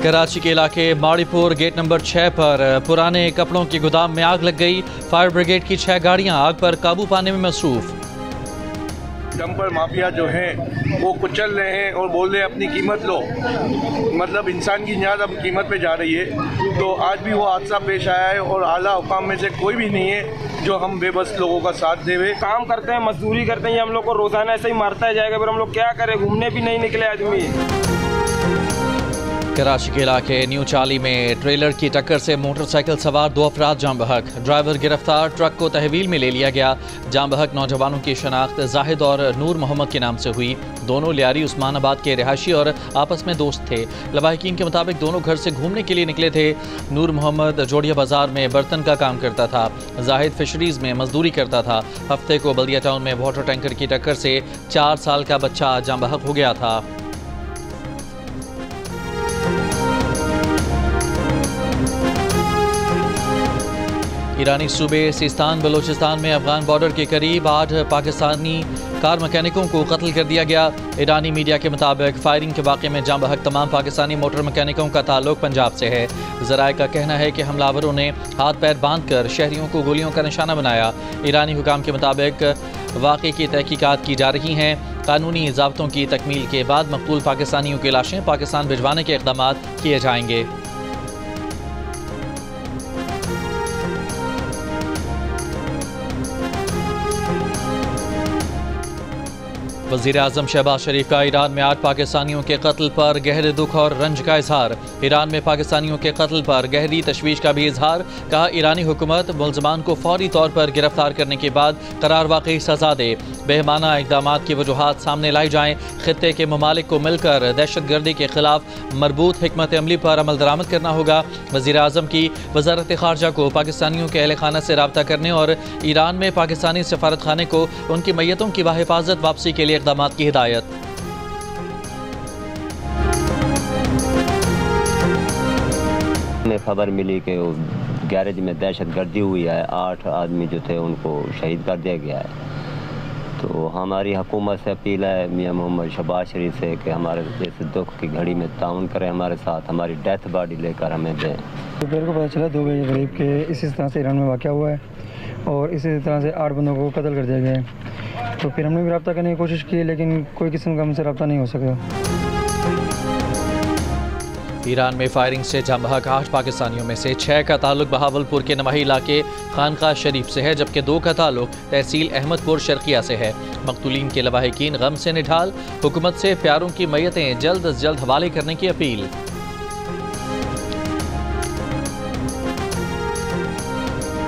कराची के इलाके Maripur gate number 6 पर पुराने कपड़ों के गोदाम में आग लग गई। फायर ब्रिगेड की 6 गाड़ियां आग पर काबू पाने में मसरूफ। डंपर माफिया जो हैं वो कुचल रहे हैं और बोल रहे हैं अपनी कीमत लो, मतलब इंसान की जान अब कीमत पे जा रही है। तो आज भी वो हादसा पेश आया है और आला हुकाम में से कोई भी नहीं है जो हम बेबस लोगों का साथ देवे। काम करते हैं, मजदूरी करते हैं, हम लोग को रोजाना ऐसे ही मारता जाएगा, फिर हम लोग क्या करें, घूमने भी नहीं निकले आदमी। कराची के इलाके न्यू चाली में ट्रेलर की टक्कर से मोटरसाइकिल सवार 2 अफराद जाम बहक। ड्राइवर गिरफ्तार, ट्रक को तहवील में ले लिया गया। जाम बहक नौजवानों की शनाख्त जाहिद और नूर मोहम्मद के नाम से हुई। दोनों लियारी उस्मानाबाद के रिहायशी और आपस में दोस्त थे। लवाहिकीन के मुताबिक दोनों घर से घूमने के लिए निकले थे। नूर मोहम्मद जोड़िया बाजार में बर्तन का काम करता था, जाहिद फिशरीज में मजदूरी करता था। हफ्ते को बल्दिया टाउन में वाटर टैंकर की टक्कर से 4 साल का बच्चा जाम बहक हो गया था। ईरानी सूबे सिस्तान बलोचिस्तान में अफगान बॉर्डर के करीब 8 पाकिस्तानी कार मैकेनिकों को कत्ल कर दिया गया। ईरानी मीडिया के मुताबिक फायरिंग के वाक़े में जाम बहक तमाम पाकिस्तानी मोटर मैकेनिकों का ताल्लुक पंजाब से है। ज़राए का कहना है कि हमलावरों ने हाथ पैर बांध कर शहरियों को गोलियों का निशाना बनाया। ईरानी हुकाम के मुताबिक वाक़े की तहकीकात की जा रही हैं। कानूनी ज़ाब्तों की तकमील के बाद मकतूल पाकिस्तानियों की लाशें पाकिस्तान भिजवाने के इक़दाम किए जाएंगे। वज़ीर आज़म शहबाज शरीफ का ईरान में 8 पाकिस्तानियों के कत्ल पर गहरे दुख और रंज का इजहार। ईरान में पाकिस्तानियों के कत्ल पर गहरी तशवीश का भी इजहार। कहा, ईरानी हुकूमत मुल्ज़मान को फौरी तौर पर गिरफ्तार करने के बाद करार वाक़ई सज़ा दे। बेहमाना इक़दाम की वजूहात सामने लाई जाएँ। खित्ते के ममालिक को मिलकर दहशत गर्दी के खिलाफ मरबूत हिकमत अमली पर अमल दरामद करना होगा। वज़ीर आज़म की वज़ारत ख़ारजा को पाकिस्तानियों के अहल खाना से रब्ता करने और ईरान में पाकिस्तानी सफारत खाने को उनकी मैयतों की बाहिफाजत वापसी के लिए इक़दाम की हिदायत। हमें खबर मिली कि गैरेज में दहशत गर्दी हुई है, 8 आदमी जो थे उनको शहीद कर दिया गया है। तो हमारी हुकूमत से अपील है मियां मोहम्मद शहबाज शरीफ से कि हमारे जैसे दुख की घड़ी में ताउन करें, हमारे साथ हमारी डेथ बॉडी लेकर हमें दें। दोपहर को पता चला 2 बजे करीब के इसी तरह से ईरान में वाक़या हुआ है और इसी तरह से 8 बंदों को कत्ल कर दिया गया है। तो फिर हमने भी रब्ता करने की कोशिश की, लेकिन कोई किस्म का हमसे रब्ता नहीं हो सका। ईरान में फायरिंग से जाम बहक 8 पाकिस्तानियों में से 6 का ताल्लुक बहावलपुर के नवाही इलाके खानका शरीफ से है, जबकि 2 का ताल्लुक तहसील अहमदपुर शर्किया से है। मकतूलीन के लवाहिकीन गम से निढाल, हुकूमत से प्यारों की मैयतें जल्द अज जल्द हवाले करने की अपील।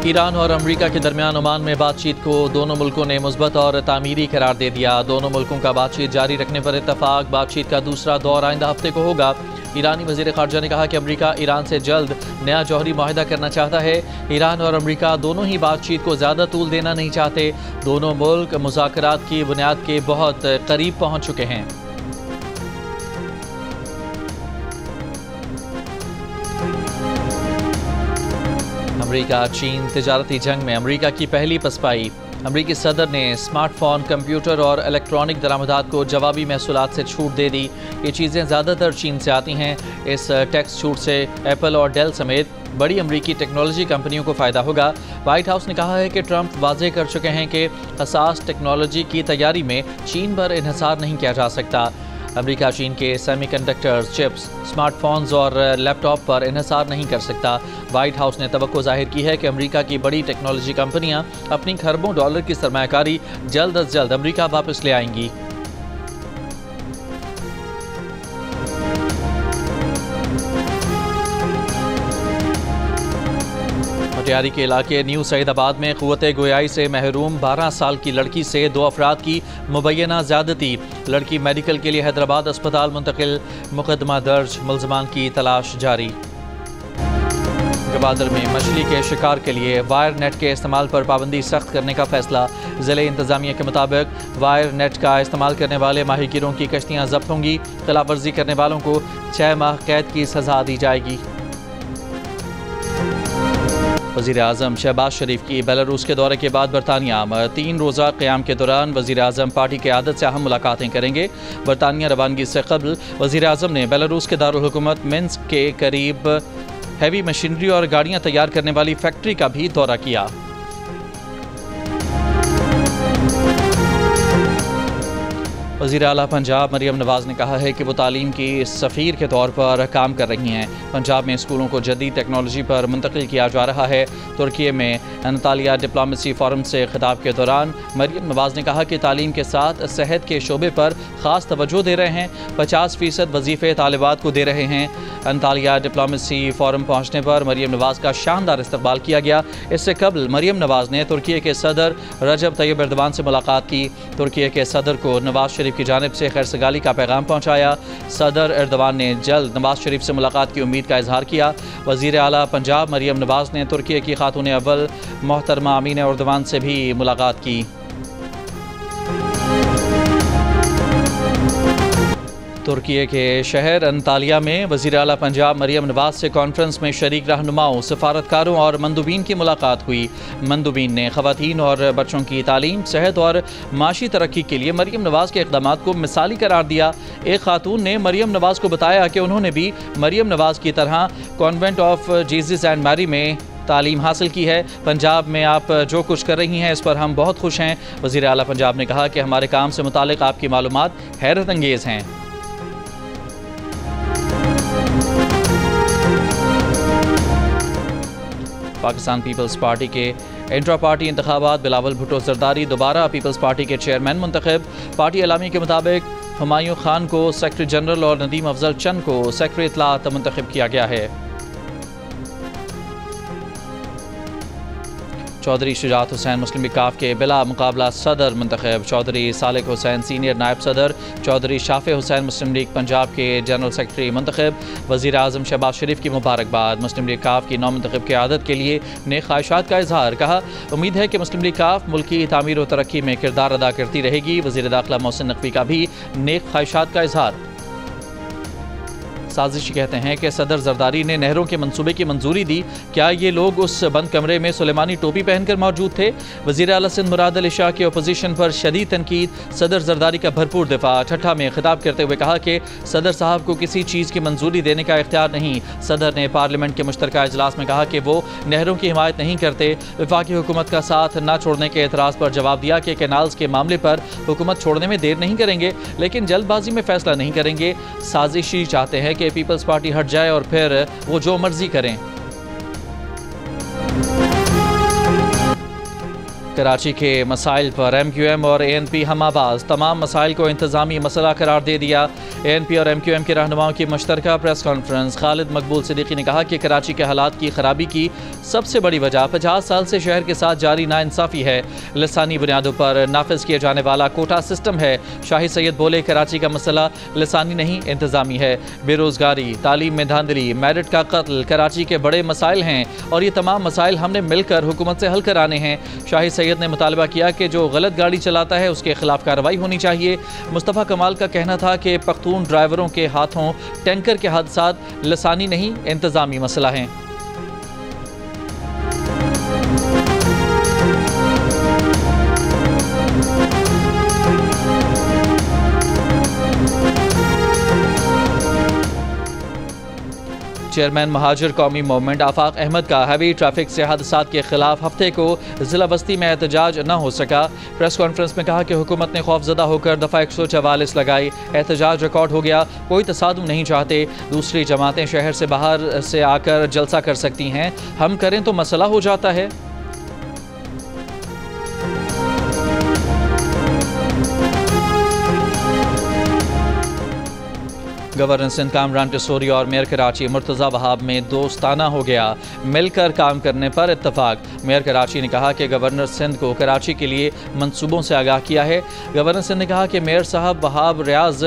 ईरान और अमरीका के दरमियान ओमान में बातचीत को दोनों मुल्कों ने मुस्बत और तामीरी करार दे दिया। दोनों मुल्कों का बातचीत जारी रखने पर इत्तफाक। बातचीत का दूसरा दौर आइंदा हफ्ते को होगा। ईरानी वज़ीर ख़ारजा ने कहा कि अमरीका ईरान से जल्द नया जौहरी मुआहिदा करना चाहता है। ईरान और अमरीका दोनों ही बातचीत को ज़्यादा तूल देना नहीं चाहते। दोनों मुल्क मुज़ाकरात की बुनियाद के बहुत करीब पहुँच चुके हैं। अमरीका चीन तिजारती जंग में अमरीका की पहली पसपाई। अमरीकी सदर ने स्मार्टफोन, कंप्यूटर और इलेक्ट्रॉनिक दरामदात को जवाबी महसूलात से छूट दे दी। ये चीज़ें ज़्यादातर चीन से आती हैं। इस टैक्स छूट से एप्पल और डेल समेत बड़ी अमरीकी टेक्नोलॉजी कंपनियों को फ़ायदा होगा। वाइट हाउस ने कहा है कि ट्रंप वाज़ेह कर चुके हैं कि हसास टेक्नोलॉजी की तैयारी में चीन पर इन्हिसार नहीं किया जा सकता। अमेरिका चीन के सेमीकंडक्टर्स, चिप्स, स्मार्टफोन्स और लैपटॉप पर इन्हिसार नहीं कर सकता। वाइट हाउस ने तवक्को जाहिर की है कि अमेरिका की बड़ी टेक्नोलॉजी कंपनियां अपनी खरबों डॉलर की सरमायाकारी जल्द अज जल्द अमेरिका वापस ले आएंगी। पटियारी के इलाके न्यू सईदाबाद में क़ुव्वत गोयाई से महरूम 12 साल की लड़की से 2 अफराद की मुबैना ज़्यादती। लड़की मेडिकल के लिए हैदराबाद अस्पताल मुंतकिल। मुकदमा दर्ज, मुल्ज़मान की तलाश जारी। गवादर में मछली के शिकार के लिए वायर नेट के इस्तेमाल पर पाबंदी सख्त करने का फैसला। ज़िले इंतज़ामिया के मुताबिक वायर नेट का इस्तेमाल करने वाले माहिकीरों की कश्तियाँ जब्त होंगी। खिलाफ वर्जी करने वालों को 6 माह कैद की सज़ा दी जाएगी। वज़ीर आज़म शहबाज शरीफ की बेलारूस के दौरे के बाद बरतानिया 3 रोज़ा क़याम के दौरान वज़ीर आज़म पार्टी के आदत से अहम मुलाकातें करेंगे। बरतानिया रवानगी से कबल वज़ीर आज़म ने बेलारूस के दारुल हुकूमत मिन्स्क के करीब हैवी मशीनरी और गाड़ियाँ तैयार करने वाली फैक्ट्री का भी दौरा किया। वज़ीर आला पंजाब मरियम नवाज़ ने कहा है कि वो तालीम की सफ़ीर के तौर पर काम कर रही हैं। पंजाब में स्कूलों को जदीद टेक्नोलॉजी पर मुंतकिल किया जा रहा है। तुर्की में अंतालिया डिप्लोमेसी फोरम से खिताब के दौरान मरियम नवाज़ ने कहा कि तालीम के साथ सेहत के शोबे पर ख़ास तवज्जो दे रहे हैं। 50% वजीफ़े तालिबात को दे रहे हैं। अंतालिया डिप्लोमेसी फोरम पहुँचने पर मरियम नवाज़ का शानदार इस्तकबाल किया गया। इससे कबल मरियम नवाज़ ने तुर्की के सदर रजब तैयब एर्दोगान से मुलाकात की। तुर्की के सदर को नवाज शरीफ की जानिब से खैरसगाली का पैगाम पहुँचाया। सदर एर्दोगान ने जल्द नवाज शरीफ से मुलाकात की उम्मीद का इजहार किया। वज़ीर आला पंजाब मरियम नवाज़ ने तुर्की की खातून अव्वल मोहतरमा अमीन एर्दोगान से भी मुलाकात की। तुर्की के शहर अंतालिया में वज़ीर आला पंजाब मरियम नवाज़ से कॉन्फ्रेंस में शरीक रहनुमाओं, सफारतकारों और मंदूबीन की मुलाकात हुई। मंदूबीन ने ख़वातीन और बच्चों की तालीम, सेहत और माशी तरक्की के लिए मरियम नवाज़ के इक़दामात को मिसाली करार दिया। एक खातून ने मरियम नवाज़ को बताया कि उन्होंने भी मरियम नवाज़ की तरह convent of Jesus and Mary में तालीम हासिल की है। पंजाब में आप जो कुछ कर रही हैं इस पर हम बहुत खुश हैं। वज़ीर आला पंजाब ने कहा कि हमारे काम से मुतालिक आपकी मालूमात हैरत अंगेज़ हैं। पाकिस्तान पीपल्स पार्टी के इंट्रा पार्टी इंतखाबात बिलावल भुट्टो जरदारी दोबारा पीपल्स पार्टी के चेयरमैन मुंतखब। पार्टी एलामी के मुताबिक हुमायूं खान को सेक्रेटरी जनरल और नदीम अफजल चंद को सेक्रेटरी इत्तलात मुंतखब किया गया है। चौधरी शुजात हुसैन मुस्लिम लीग काफ के बिला मुकाबला सदर मुंतखब। चौधरी सालिक हुसैन सीनियर नायब सदर। चौधरी शाफे हुसैन मुस्लिम लीग पंजाब के जनरल सेक्रेटरी मुंतखब। वज़ीर आज़म शहबाज शरीफ की मुबारकबाद। मुस्लिम लीग काफ की नौमुंतखब क़यादत के लिए नेक ख्वाहिशात का इजहार। कहा उम्मीद है कि मुस्लिम लीग काफ मुल्क की तामीर और तरक्की में किरदार अदा करती रहेगी। वज़ीर दाखिला मोहसिन नकवी का भी नेक ख्वाहिशात का इजहार। साजिशी कहते हैं कि सदर जरदारी ने नहरों के मंसूबे की मंजूरी दी। क्या ये लोग उस बंद कमरे में सुलेमानी टोपी पहनकर मौजूद थे? वज़ीर आला सिंध मुराद अली शाह की अपोजिशन पर शदीद तनकीद। सदर जरदारी का भरपूर दिफा। ठट्ठा में खिताब करते हुए कहा कि सदर साहब को किसी चीज़ की मंजूरी देने का इख्तियार नहीं। सदर ने पार्लियामेंट के मुश्तरका इजलास में कहा कि वो नहरों की हिमायत नहीं करते। वफाकी हुकूमत का साथ न छोड़ने के एतराज़ पर जवाब दिया कि कैनाल्स के मामले पर हुकूमत छोड़ने में देर नहीं करेंगे, लेकिन जल्दबाजी में फैसला नहीं करेंगे। साजिशी चाहते हैं कि पीपल्स पार्टी हट जाए और फिर वो जो मर्जी करें। कराची के मसाइल पर MQM और ANP हमाबाज। तमाम मसाइल को इंतज़ामी मसला करार दे दिया। ANP और MQM के रहनुमाओं की मुश्तरका प्रेस कॉन्फ्रेंस। खालिद मकबूल सिद्दीकी ने कहा कि कराची के हालात की खराबी की सबसे बड़ी वजह 50 साल से शहर के साथ जारी नाइंसाफ़ी है। लिसानी बुनियादों पर नाफिज किए जाने वाला कोटा सिस्टम है। शाही सैयद बोले कराची का मसला लिसानी नहीं इंतज़ामी है। बेरोज़गारी, तालीम में धांधली, मेरिट का कत्ल कराची के बड़े मसाइल हैं और ये तमाम मसाइल हमने मिलकर हुकूमत से हल कराने हैं। शाही सैयद ने मुतालबा किया कि जो गलत गाड़ी चलाता है उसके खिलाफ कार्रवाई होनी चाहिए। मुस्तफ़ा कमाल का कहना था कि पख्तून ड्राइवरों के हाथों टैंकर के हादसात लसानी नहीं इंतज़ामी मसला हैं। चेयरमैन महाजिर कौमी मूवमेंट आफाक अहमद का हैवी ट्रैफिक से हादसात के खिलाफ हफ्ते को जिला बस्ती में एहतजाज न हो सका। प्रेस कॉन्फ्रेंस में कहा कि हुकूमत ने खौफजदा होकर दफ़ा 144 लगाई। एहतजाज रिकॉर्ड हो गया। कोई तसादुम नहीं चाहते। दूसरी जमातें शहर से बाहर से आकर जलसा कर सकती हैं, हम करें तो मसला हो जाता है। गवर्नर सिंध कामरान टिसोरी और मेयर कराची मुर्तज़ा वहाब में दोस्ताना हो गया। मिलकर काम करने पर इत्तफाक। मेयर कराची ने कहा कि गवर्नर सिंध को कराची के लिए मंसूबों से आगाह किया है। गवर्नर सिंध ने कहा कि मेयर साहब वहाब रियाज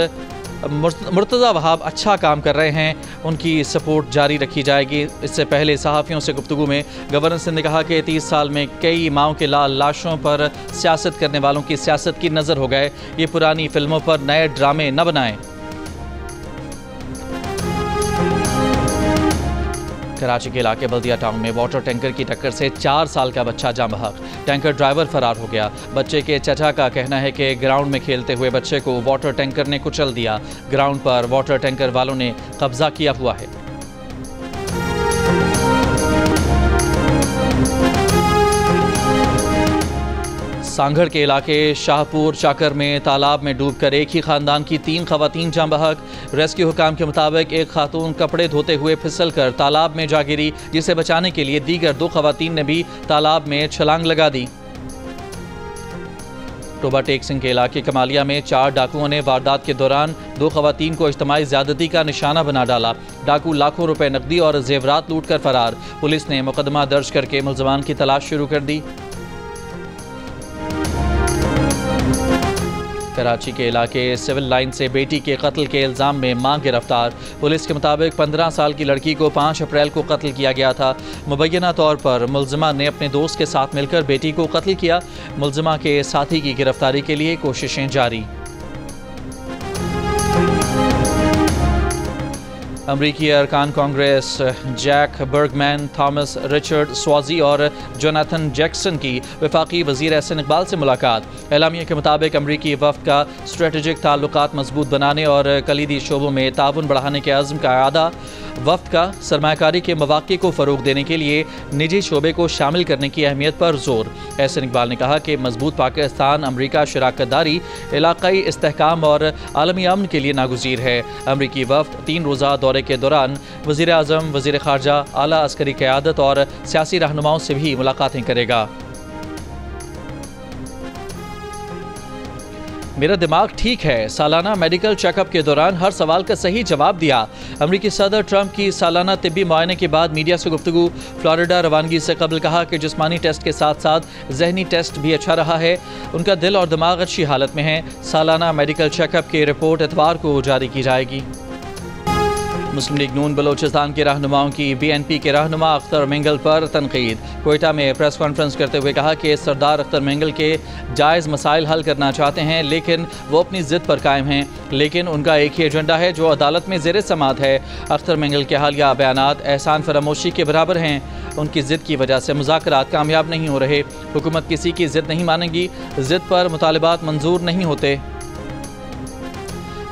मुर्तज़ा वहाब अच्छा काम कर रहे हैं, उनकी सपोर्ट जारी रखी जाएगी। इससे पहले सहाफ़ियों से गुफ्तगू में गवर्नर सिंध ने कहा कि 30 साल में कई माओं के लाल लाशों पर सियासत करने वालों की सियासत की नज़र हो गए। ये पुरानी फिल्मों पर नए ड्रामे न बनाएं। कराची के इलाके बल्दिया टाउन में वाटर टैंकर की टक्कर से 4 साल का बच्चा जाँ बहक। टैंकर ड्राइवर फरार हो गया। बच्चे के चचा का कहना है कि ग्राउंड में खेलते हुए बच्चे को वाटर टैंकर ने कुचल दिया। ग्राउंड पर वाटर टैंकर वालों ने कब्जा किया हुआ है। सांगड़ के इलाके शाहपुर चाकर में तालाब में डूबकर एक ही खानदान की 3 खवातीन जाँ बहक। रेस्क्यू हुकाम के मुताबिक एक खातून कपड़े धोते हुए फिसलकर तालाब में जा गिरी, जिसे बचाने के लिए दीगर 2 खवातीन ने भी तालाब में छलांग लगा दी। टोबा टेक सिंह के इलाके कमालिया में 4 डाकुओं ने वारदात के दौरान 2 खवातीन को इज्तिमाई ज्यादती का निशाना बना डाला। डाकू लाखों रुपए नकदी और जेवरात लूट कर फरार। पुलिस ने मुकदमा दर्ज करके मुलजमान की तलाश शुरू कर दी। कराची के इलाके सिविल लाइन से बेटी के कत्ल के इल्ज़ाम में मां गिरफ्तार। पुलिस के मुताबिक 15 साल की लड़की को 5 अप्रैल को कत्ल किया गया था। मुबैना तौर पर मुलजिमा ने अपने दोस्त के साथ मिलकर बेटी को कत्ल किया। मुलजिमा के साथी की गिरफ्तारी के लिए कोशिशें जारी। अमरीकी अरकान Congress Jack Bergman, Thomas Richard Suozzi और जोनाथन जैक्सन की वफाकी वज़ीर एहसन इकबाल से मुलाकात। एलामिया के मुताबिक अमरीकी वफ़द का स्ट्रेटेजिक ताल्लुकात मजबूत बनाने और कलीदी शोबों में ताउन बढ़ाने के अज़्म का इरादा। वफ़द का सरमायाकारी के मौक़े को फ़रोग़ देने के लिए निजी शोबे को शामिल करने की अहमियत पर जोर। एहसन इकबाल ने कहा कि मजबूत पाकिस्तान अमरीका शराकत दारी इलाक़ाई इस्तेहकाम और आलमी अमन के लिए नागुज़ीर है। अमरीकी वफ़द 3 रोज़ा दौरे के दौरान वज़ीर आज़म, वज़ीर ख़ारजा, आला अस्करी क़यादत और सियासी रहनुमाओं से भी मुलाकातें करेगा। मेरा दिमाग ठीक है, सालाना मेडिकल चेकअप के दौरान हर सवाल का सही जवाब दिया। अमरीकी सदर ट्रंप की सालाना तिब्बी मुआयने के बाद मीडिया से गुफ्तगू। फ्लोरिडा रवानगी से कबल कहा कि जिस्मानी टेस्ट के साथ साथ जहनी टेस्ट भी अच्छा रहा है। उनका दिल और दिमाग अच्छी हालत में है। सालाना मेडिकल चेकअप की रिपोर्ट इतवार को जारी की जाएगी। मुस्लिम लीग नून बलोचिस्तान के रहनुमाओं की BNP के रहनुमा अख्तर मेंगल पर तनकीद। कोयटा में प्रेस कॉन्फ्रेंस करते हुए कहा कि सरदार अख्तर मेंगल के जायज़ मसाइल हल करना चाहते हैं, लेकिन वो अपनी ज़िद पर कायम हैं। लेकिन उनका एक ही एजेंडा है जो अदालत में ज़ेर समाअत है। अख्तर मेंगल के हालिया बयानात एहसान फरामोशी के बराबर हैं। उनकी ज़िद की वजह से मुज़ाकरात कामयाब नहीं हो रहे। हुकूमत किसी की ज़िद नहीं मानेगी। ज़िद पर मुतालिबात मंजूर नहीं होते।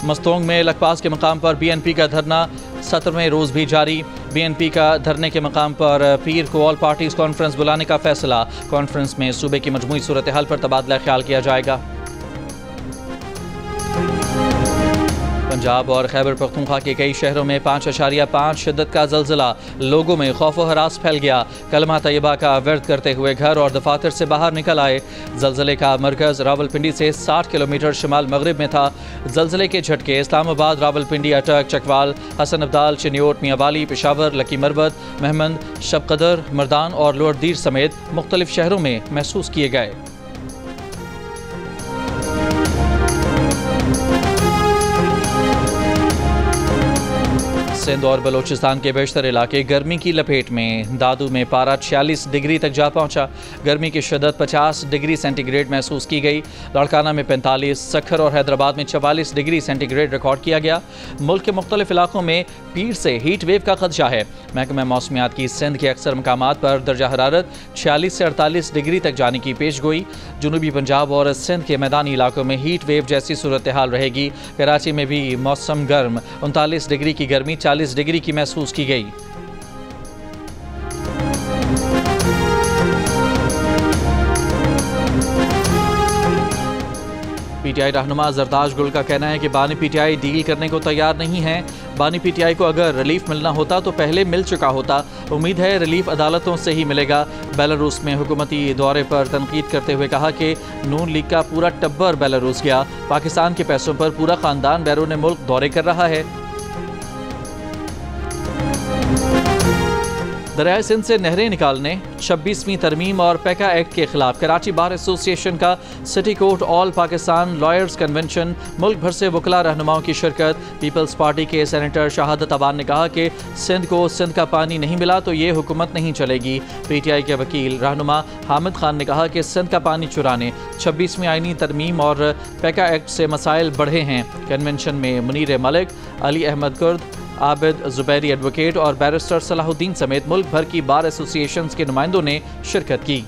मस्तोंग में लखपास के मकाम पर BNP का धरना 17वें रोज़ भी जारी। BNP का धरने के मकाम पर पीर को ऑल पार्टीज़ कॉन्फ्रेंस बुलाने का फैसला। कॉन्फ्रेंस में सूबे की मजमूई सूरत हाल पर तबादला ख्याल किया जाएगा। पंजाब और खैबर पख्तूनख्वा के कई शहरों में 5.5 शिद्दत का ज़लज़ला। लोगों में खौफ व हरास फैल गया। कलमा तैयबा का वर्द करते हुए घर और दफातर से बाहर निकल आए। ज़लज़ले का मरकज़ रावलपिंडी से 60 किलोमीटर शिमाल मगरिब में था। ज़लज़ले के झटके इस्लामाबाद, रावलपिंडी, अटक, चकवाल, हसन अब्दाल, चिन्योट, मियांवाली, पेशावर, लकी मरबत, महमद, शबकदर, मर्दान और लोअर दीर समेत मुख्तलिफ शहरों में महसूस किए गए। सिंध और बलोचिस्तान के बेशतर इलाके गर्मी की लपेट में। दादू में पारा 46 डिग्री तक जा पहुंचा। गर्मी की शिद्दत 50 डिग्री सेंटीग्रेड महसूस की गई। लाड़काना में 45, सखर और हैदराबाद में 44 डिग्री सेंटीग्रेड रिकॉर्ड किया गया। मुल्क के मुख्तलिफ इलाकों में पीर से हीट वेव का खदशा है। महकमा मौसमियात की सिंध के अक्सर मकामात पर दर्जा हरारत 46 से 48 डिग्री तक जाने की पेश गोई। जनूबी पंजाब और सिंध के मैदानी इलाकों में हीट वेव जैसी सूरत हाल रहेगी। कराची में भी मौसम गर्म, 39 डिग्री की गर्मी 40 डिग्री की महसूस की गई। PTI रहनुमा जरदाश गुल का कहना है कि बानी PTI डील करने को तैयार नहीं है। बानी PTI को अगर रिलीफ मिलना होता तो पहले मिल चुका होता। उम्मीद है रिलीफ अदालतों से ही मिलेगा। बेलारूस में हुकूमती दौरे पर तनकीद करते हुए कहा कि नून लीग का पूरा टब्बर बेलारूस गया। पाकिस्तान के पैसों पर पूरा खानदान बैरून मुल्क दौरे कर रहा है। दरियाए सिंध से नहरें निकालने, 26वीं तरमीम और पैका एक्ट के खिलाफ कराची बार एसोसिएशन का city court all Pakistan lawyers convention, मुल्क भर से वकला रहनुमाओं की शिरकत। पीपल्स पार्टी के सेनेटर शहादत अवान ने कहा कि सिंध को सिंध का पानी नहीं मिला तो ये हुकूमत नहीं चलेगी। PTI के वकील रहनुमा हामिद खान ने कहा कि सिंध का पानी चुराने, 26वीं आईनी तरमीम और पैका एक्ट से मसाइल बढ़े हैं। कन्वेंशन में मुनीर मलिक, अली अहमद कुर्द, आबिद जुबैरी एडवोकेट और बैरिस्टर सलाहुद्दीन समेत मुल्क भर की बार एसोसिएशंस के नुमाइंदों ने शिरकत की।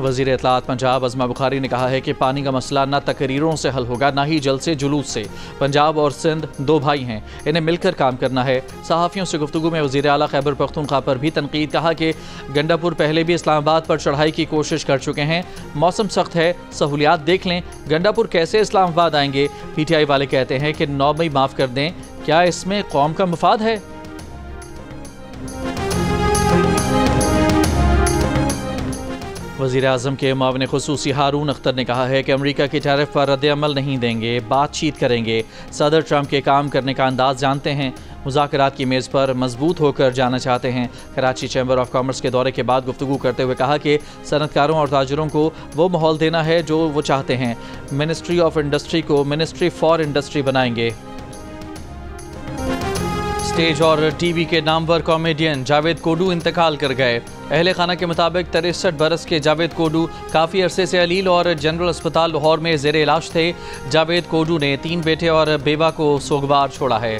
वज़ीर इत्तलात पंजाब अज़मा बुखारी ने कहा है कि पानी का मसला न तकरीरों से हल होगा, ना ही जलसे जुलूस से। पंजाब और सिंध दो भाई हैं, इन्हें मिलकर काम करना है। सहाफ़ियों से गुफ्तगू में वज़ीर आला खैबर पख्तूनख्वा पर भी तनकीद। कहा कि गंडापुर पहले भी इस्लामाबाद पर चढ़ाई की कोशिश कर चुके हैं, मौसम सख्त है, सहूलियात देख लें। गंडापुर कैसे इस्लामाबाद आएंगे? PTI वाले कहते हैं कि 9 मई माफ़ कर दें, क्या इसमें कौम का मफाद है? वज़ीर आज़म के मुआविन ख़ुसूसी हारून अख्तर ने कहा है कि अमरीका की टैरिफ पर रद्द-ए-अमल नहीं देंगे, बातचीत करेंगे। सदर ट्रंप के काम करने का अंदाज़ जानते हैं, मुज़ाकरात की मेज़ पर मजबूत होकर जाना चाहते हैं। कराची चैम्बर ऑफ कॉमर्स के दौरे के बाद गुफ्तगू करते हुए कहा कि सनतकारों और ताजरों को वो माहौल देना है जो वो चाहते हैं। मिनिस्ट्री ऑफ इंडस्ट्री को मिनिस्ट्री फॉर इंडस्ट्री बनाएंगे। स्टेज और टीवी के नामवर कॉमेडियन जावेद कोडू इंतकाल कर गए। अहले खाना के मुताबिक 63 बरस के जावेद कोडू काफ़ी अरसे से अलील और जनरल अस्पताल लाहौर में ज़ेर इलाज थे। जावेद कोडू ने 3 बेटे और बेवा को सोगवार छोड़ा है।